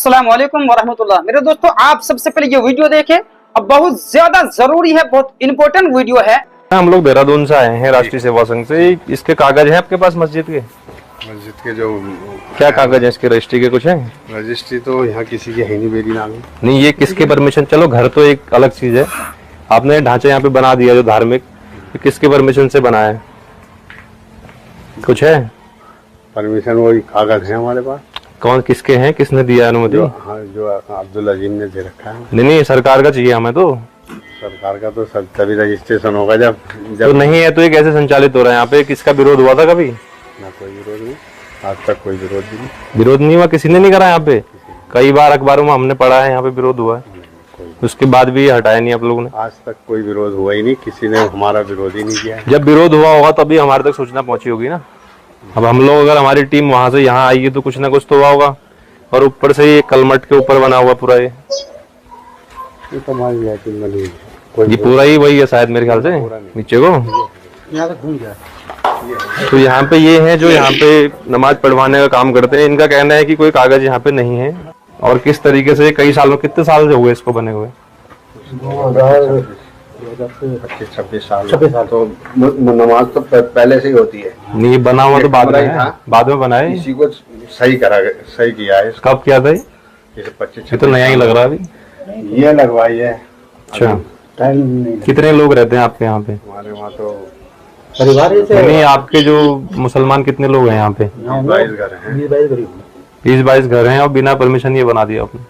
अस्सलाम वालेकुम वरहमतुल्लाह। मेरे दोस्तों, आप सबसे पहले ये वीडियो देखें। अब बहुत ज्यादा जरूरी है, बहुत इंपॉर्टेंट वीडियो है। हम लोग देहरादून से आए हैं राष्ट्रीय सेवा संघ से। इसके कागज हैं आपके पास मस्जिद के? मस्जिद के जो क्या कागज है इसके? रजिस्ट्री के कुछ है? रजिस्ट्री तो यहाँ किसी की है नहीं, मेरी नाम है। नहीं, ये किसके परमिशन? चलो घर तो एक अलग चीज है, आपने ढांचा यहाँ पे बना दिया जो धार्मिक, तो किसके परमिशन से बनाया है? कुछ है परमिशन? वही कागज है हमारे पास। कौन, किसके हैं, किसने दिया अनुमति? जो अब्दुल अजीम ने दे रखा है। नहीं, सरकार का चाहिए हमें तो। सरकार का तो सब तभी रजिस्ट्रेशन होगा जब तो नहीं है तो ये कैसे संचालित हो रहा है यहाँ पे? किसका विरोध हुआ था कभी? ना कोई विरोध नहीं, आज तक कोई विरोध नहीं। विरोध नहीं हुआ, किसी ने नहीं करा यहाँ पे? कई बार अखबारों में हमने पढ़ा है यहाँ पे विरोध हुआ है, उसके बाद भी हटाया नहीं आप लोगों ने। आज तक कोई विरोध हुआ ही नहीं, किसी ने हमारा विरोध ही नहीं किया है। जब विरोध हुआ होगा तभी हमारे तक सूचना पहुंची होगी ना। अब हम लोग, अगर हमारी टीम वहां से यहाँ आई है तो कुछ ना कुछ तो हुआ होगा। और ऊपर से ये कलमट के ऊपर बना हुआ पूरा ये तो हमारी लैट्रिन बनी हुई है। ये पूरा ही वही है शायद, मेरे ख्याल से नीचे को। यहाँ तक घूम गया। तो यहाँ पे ये है जो यहाँ पे नमाज पढ़वाने का काम करते हैं, इनका कहना है कि कोई कागज यहाँ पे नहीं है। और किस तरीके से कई सालों, कितने साल से हुए इसको बने हुए? 25-26 साल तो नमाज तो पहले से ही होती है। नहीं, बना हुआ तो बाद में है, बाद में बना है। इसी को सही किया है। कब किया था ये? 25 ये तो नया ही लग रहा है अभी। ये लगवाई है। अच्छा, कितने लोग रहते हैं आपके यहाँ पे? हमारे वहाँ तो परिवार नहीं, आपके जो मुसलमान कितने लोग हैं यहाँ पे? 22 घर हैं। 20-22 घर हैं और बिना परमिशन ये बना दिया आपने।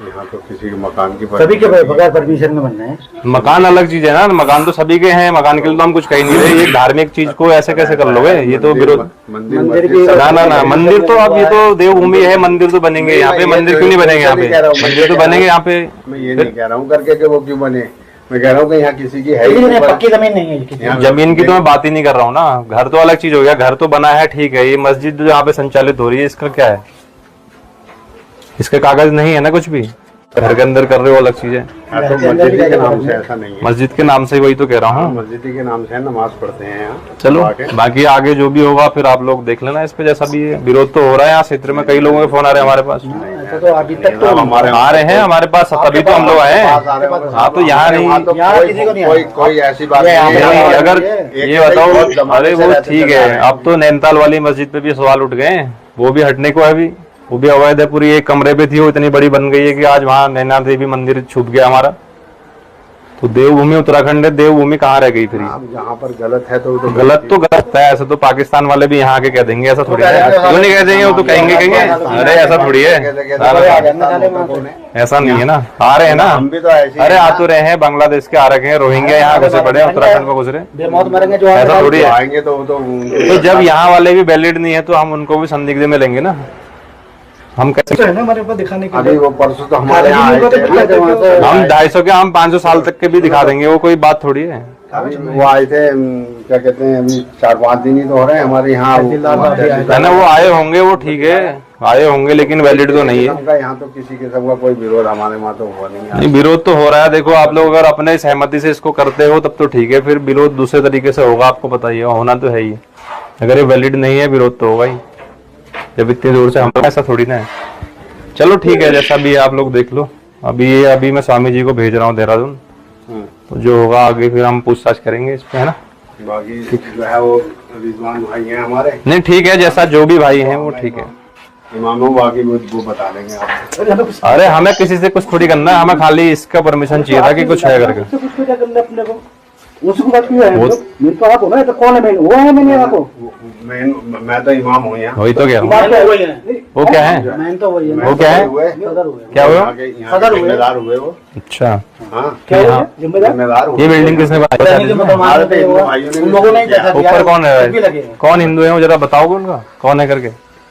यहाँ तो किसी के मकान की सभी के बगैर परमिशन में बनना है। मकान अलग चीज है ना, मकान तो सभी के हैं, मकान के लिए तो हम कुछ कह नहीं रहे। ये धार्मिक चीज को ऐसे कैसे कर लोगे? ये तो विरोध। मंदिर ना, मंदिर तो अब ये तो देवभूमि है, मंदिर तो बनेंगे यहाँ पे। मंदिर क्यों नहीं बनेंगे यहाँ पे? मंदिर तो बनेंगे यहाँ पे। मैं ये नहीं कह रहा हूँ करके कि वो क्यों बने, मैं कह रहा हूँ कि यहाँ किसी की है पक्की जमीन नहीं है। जमीन की तो मैं बात ही नहीं कर रहा हूँ ना। घर तो अलग चीज हो गया, घर तो बना है, ठीक है। ये मस्जिद जो यहाँ पे संचालित हो रही है, इसका क्या है? इसके कागज नहीं है ना कुछ भी। घर के अंदर कर रहे हो अलग चीज है। तो मस्जिद के नाम से ऐसा नहीं है। मस्जिद के नाम से वही तो कह रहा हूँ, मस्जिद के नाम से नमाज पढ़ते हैं यहाँ। चलो बाकी आगे जो भी होगा फिर आप लोग देख लेना इस पे, जैसा भी है। विरोध तो हो रहा है यहाँ क्षेत्र में, कई लोगों के फोन आ रहे हैं हमारे पास। तो अभी तक तो हमारे आ रहे हैं हमारे पास, तभी तो हम लोग आए हैं। हाँ, तो यहाँ नहीं, कोई ऐसी बात नहीं। अगर ये बताओ, अरे वो ठीक है, अब तो नैनीताल वाली मस्जिद पे भी सवाल उठ गए हैं, वो भी हटने को है अभी। वो भी अवैध है, पूरी एक कमरे पे थी, वो इतनी बड़ी बन गई है कि आज वहाँ नैना देवी मंदिर छूट गया हमारा। तो देवभूमि उत्तराखंड है, देवभूमि कहाँ रह गई फिर? जहाँ पर गलत है तो गलत तो गलत है। ऐसा तो पाकिस्तान वाले भी यहाँ आके कह देंगे, ऐसा थोड़ी है। क्यों नहीं कह देंगे? वो तो कहेंगे अरे ऐसा थोड़ी है, ऐसा नहीं है ना। आ रहे हैं ना, हम भी तो अरे आ तो रहे हैं, बांग्लादेश के आ रखे हैं, रोहिंग्या यहाँ घुसे पड़े हैं, उत्तराखंड में घुस रहे, ऐसा थोड़ी है। आएंगे तो जब यहाँ वाले भी वैलिड नहीं है तो हम उनको भी संदिग्ध में लेंगे ना। हम कैसे हमारे पास दिखाने के अभी वो परसों तो हमारे यहाँ हम 250 के, हम 500 साल तक के भी दिखा देंगे, वो कोई बात थोड़ी है। अभी वो आए थे, क्या कहते हैं, अभी 4-5 दिन ही तो हो रहे हैं हमारे यहाँ। है ना, वो आए होंगे, वो ठीक है, आए होंगे, लेकिन वैलिड तो नहीं है। यहाँ तो किसी किस्म का कोई विरोध हमारे वहाँ तो हुआ नहीं है। नहीं, विरोध तो हो रहा है। देखो, आप लोग अगर अपने सहमति से इसको करते हो तब तो ठीक है, फिर विरोध दूसरे तरीके से होगा, आपको बताइए, होना तो है ही। अगर ये वैलिड नहीं है, विरोध तो होगा ही, जब इतनी दूर से हम लोग, ऐसा थोड़ी ना है। चलो ठीक है, जैसा भी है आप लोग देख लो। अभी मैं स्वामी जी को भेज रहा हूँ देहरादून, तो जो होगा आगे फिर हम पूछताछ करेंगे इस पे, है ना। बाकी जो है वो रिजवान भाई हैं हमारे। नहीं ठीक है, जैसा जो भी भाई हैं वो ठीक है। इमामों बाकी वो बता देंगे आपको। अरे हमें किसी से कुछ थोड़ी करना है, हमें खाली इसका परमिशन चाहिए था कि कुछ है करके। उसको बात क्यों है? मेरे तो आप हो ना, तो कौन है? मैं वो है, मैंने आपको मैं तो इमाम हूँ यहाँ। वही तो कह रहा हूँ। वो क्या है? मैं तो वही है। वो क्या है? क्या हुआ? सदर हुए वो। अच्छा, हाँ, क्या जिम्मेदार हुए। ये बिल्डिंग किसने बनाई? ऊपर कौन है? कौन हिंदू है वो, जरा बताओगे उनका कौन है करके।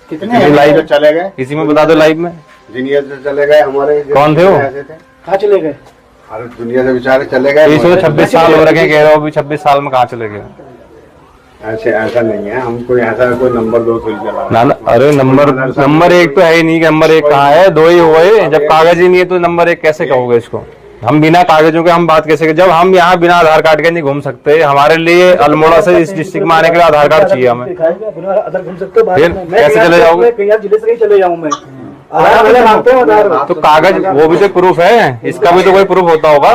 कितने लाइव चले गए, किसी में बता दो लाइव में। दुनिया से चले गए हमारे। कौन थे वो? कहाँ चले गए? अरे दुनिया से बेचारे चले गए। 26 साल हो रखे, कह रहे हो अभी 26 साल में कहाँ चले गए? ऐसा नहीं है, हम कोई ऐसा कोई नंबर 2 थोड़ी चला ना। अरे नंबर 1 तो है ही नहीं, नंबर 1 कहाँ है? 2 ही हुए, जब कागज ही नहीं है तो नंबर 1 कैसे कहोगे इसको? हम बिना कागजों के हम बात कैसे, जब हम यहाँ बिना आधार कार्ड के नहीं घूम सकते। हमारे लिए अल्मोड़ा से इस डिस्ट्रिक्ट में आने के लिए आधार कार्ड चाहिए हमें। फिर कैसे चले जाओगे? जिले से चले जाऊँ मैं। तो कागज वो भी तो प्रूफ है, इसका भी तो कोई प्रूफ होता होगा।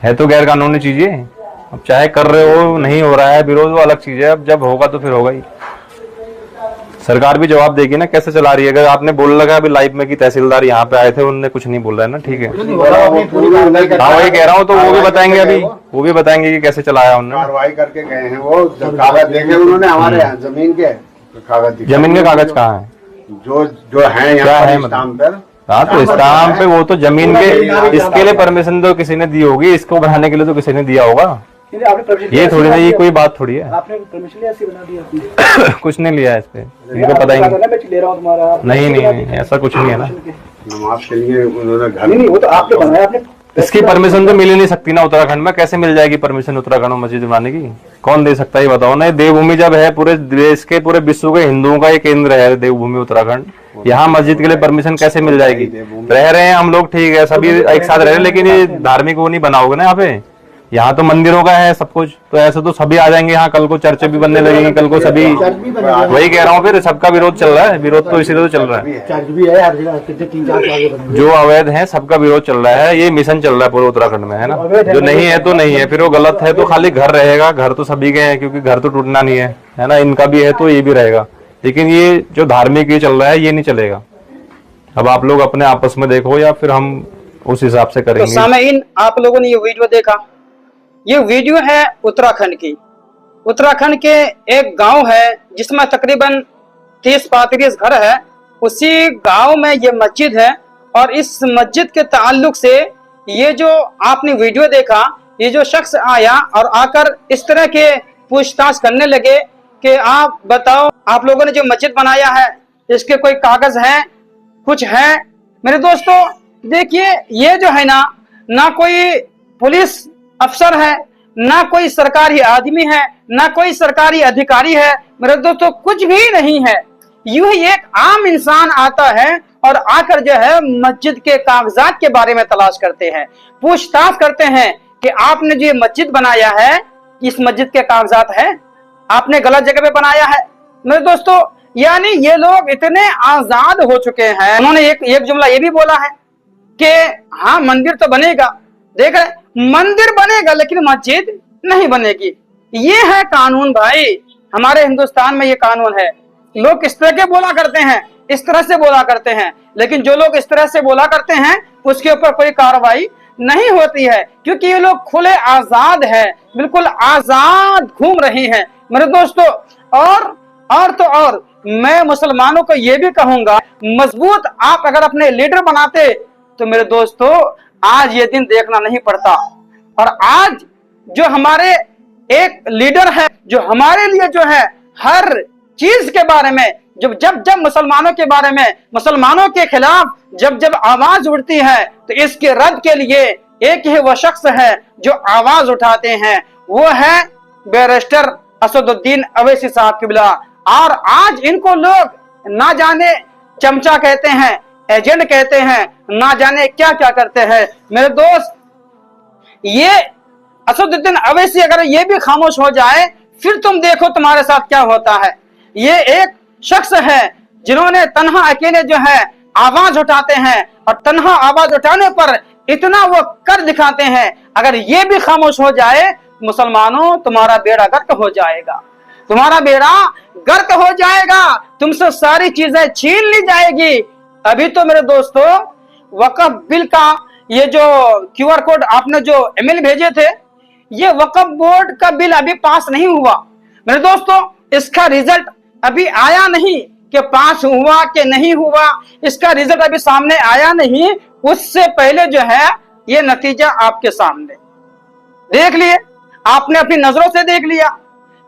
है तो गैर कानूनी चीजें। अब चाहे कर रहे हो, नहीं हो रहा है विरोध, वो अलग चीज है। अब जब होगा तो फिर होगा ही। सरकार भी जवाब देगी ना कैसे चला रही है। अगर आपने बोल लगा अभी लाइव में कि तहसीलदार यहाँ पे आए थे, उन्होंने कुछ नहीं बोल रहा है ना, ठीक है। हाँ वही कह रहा हूँ, तो वो भी बताएंगे अभी, वो भी बताएंगे कि कैसे चलाया उन्होंने। कार्रवाई करके गए हैं वो, कागज देखे उन्होंने हमारे यहाँ जमीन के कागज। जमीन के कागज कहाँ है? जो है यहाँ पर स्टाम्प पर। हाँ तो स्टाम्प पे वो तो जमीन के, इसके लिए परमिशन तो किसी ने दी होगी, इसको बनाने के लिए तो किसी ने दिया होगा। ये थोड़ी ना, ये कोई बात थोड़ी है। आपने परमिशन लिया, ऐसी बना दिया आपने? कुछ नहीं लिया इस पे, इनको पता ही नहीं। नहीं ऐसा कुछ नहीं है ना। नमाज के लिए उन्होंने घर नहीं, वो तो आपने बनाया, आपने इसकी परमिशन तो मिल ही नहीं सकती ना उत्तराखंड में। कैसे मिल जाएगी परमिशन उत्तराखंड में मस्जिद बनाने की? कौन दे सकता है ये बताओ ना। देवभूमि जब है, पूरे देश के, पूरे विश्व के हिंदुओं का ये केंद्र है देवभूमि उत्तराखंड, यहाँ मस्जिद के लिए परमिशन कैसे मिल जाएगी? रह रहे हैं हम लोग, ठीक है, सभी एक साथ रह रहे हैं, लेकिन ये धार्मिक वो नहीं बना होगा ना यहाँ पे। यहाँ तो मंदिरों का है सब कुछ, तो ऐसे तो सभी आ जाएंगे यहाँ। कल को चर्च भी बनने लगेंगे, कल को सभी, वही कह रहा हूँ, फिर सबका विरोध चल रहा है। विरोध तो इसीलिए तो चल रहा है, चर्च भी है हर जगह, कितने 3-4 जो अवैध है सबका विरोध चल रहा है। ये मिशन चल रहा है पूरे उत्तराखंड में, है ना। जो नहीं है तो नहीं है, फिर वो गलत है तो खाली घर रहेगा। घर तो सभी के हैं, क्योंकि घर तो टूटना नहीं है ना। इनका भी है तो ये भी रहेगा, लेकिन ये जो धार्मिक ये चल रहा है ये नहीं चलेगा। अब आप लोग अपने आपस में देखो, या फिर हम उस हिसाब से करेंगे। तो सामईन, आप लोगों ने ये वीडियो देखा, ये वीडियो है उत्तराखंड की। उत्तराखंड के एक गांव है जिसमें तकरीबन 30-35 घर है। उसी गांव में ये मस्जिद है, और इस मस्जिद के ताल्लुक से ये जो आपने वीडियो देखा, ये जो शख्स आया और आकर इस तरह के पूछताछ करने लगे कि आप बताओ, आप लोगों ने जो मस्जिद बनाया है इसके कोई कागज है, कुछ है? मेरे दोस्तों देखिए, ये जो है ना कोई पुलिस अफसर है, ना कोई सरकारी आदमी है, ना कोई सरकारी अधिकारी है। मेरे दोस्तों कुछ भी नहीं है। यूं ही एक आम इंसान आता है और आकर जो है मस्जिद के कागजात के बारे में तलाश करते हैं, पूछताछ करते हैं कि आपने जो मस्जिद बनाया है, इस मस्जिद के कागजात है, आपने गलत जगह पे बनाया है। मेरे दोस्तों यानी ये लोग इतने आजाद हो चुके हैं। उन्होंने एक जुमला ये भी बोला है कि हाँ मंदिर तो बनेगा, देख रहे मंदिर बनेगा लेकिन मस्जिद नहीं बनेगी। ये है कानून भाई, हमारे हिंदुस्तान में ये कानून है। लोग इस तरह के बोला करते हैं, इस तरह से बोला करते हैं, लेकिन जो लोग इस तरह से बोला करते हैं उसके ऊपर कोई कार्रवाई नहीं होती है, क्योंकि ये लोग खुले आजाद है, बिल्कुल आजाद घूम रहे हैं। मेरे दोस्तों और मैं मुसलमानों को ये भी कहूंगा, मजबूत आप अगर अपने लीडर बनाते तो मेरे दोस्तों आज ये दिन देखना नहीं पड़ता। और आज जो हमारे एक लीडर है जो हमारे लिए जो है हर चीज के बारे में जब मुसलमानों के बारे में, मुसलमानों के खिलाफ जब आवाज उठती है, तो इसके रद्द के लिए एक ही वो शख्स है जो आवाज उठाते हैं, वो है बैरिस्टर असदुद्दीन अवैसी साहब किबला। और आज इनको लोग ना जाने चमचा कहते हैं, एजेंट कहते हैं, ना जाने क्या क्या करते हैं। मेरे दोस्त ये असदुद्दीन अवैसी अगर ये भी खामोश हो जाए, फिर तुम देखो तुम्हारे साथ क्या होता है। ये एक शख्स है जिन्होंने तन्हा अकेले जो है आवाज उठाते हैं, और तन्हा आवाज उठाने पर इतना वो कर दिखाते हैं। अगर ये भी खामोश हो जाए, मुसलमानों तुम्हारा बेड़ा गर्क हो जाएगा, तुम्हारा बेड़ा गर्क हो जाएगा, तुमसे सारी चीजें छीन ली जाएगी। अभी तो मेरे दोस्तों वक्फ बिल का ये जो QR कोड आपने जो ईमेल भेजे थे, ये वक्फ बोर्ड का बिल अभी पास नहीं हुआ। मेरे दोस्तों इसका रिजल्ट अभी आया नहीं कि पास हुआ कि नहीं हुआ, इसका रिजल्ट अभी सामने आया नहीं। उससे पहले जो है ये नतीजा आपके सामने देख लिए, आपने अपनी नजरों से देख लिया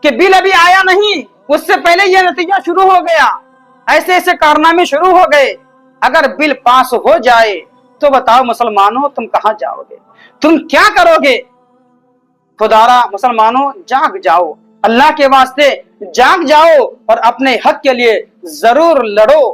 कि बिल अभी आया नहीं, उससे पहले ये नतीजा शुरू हो गया, ऐसे ऐसे कारनामे शुरू हो गए। अगर बिल पास हो जाए तो बताओ मुसलमानों तुम कहां जाओगे, तुम क्या करोगे? खुदारा मुसलमानों जाग जाओ, अल्लाह के वास्ते जाग जाओ और अपने हक के लिए जरूर लड़ो।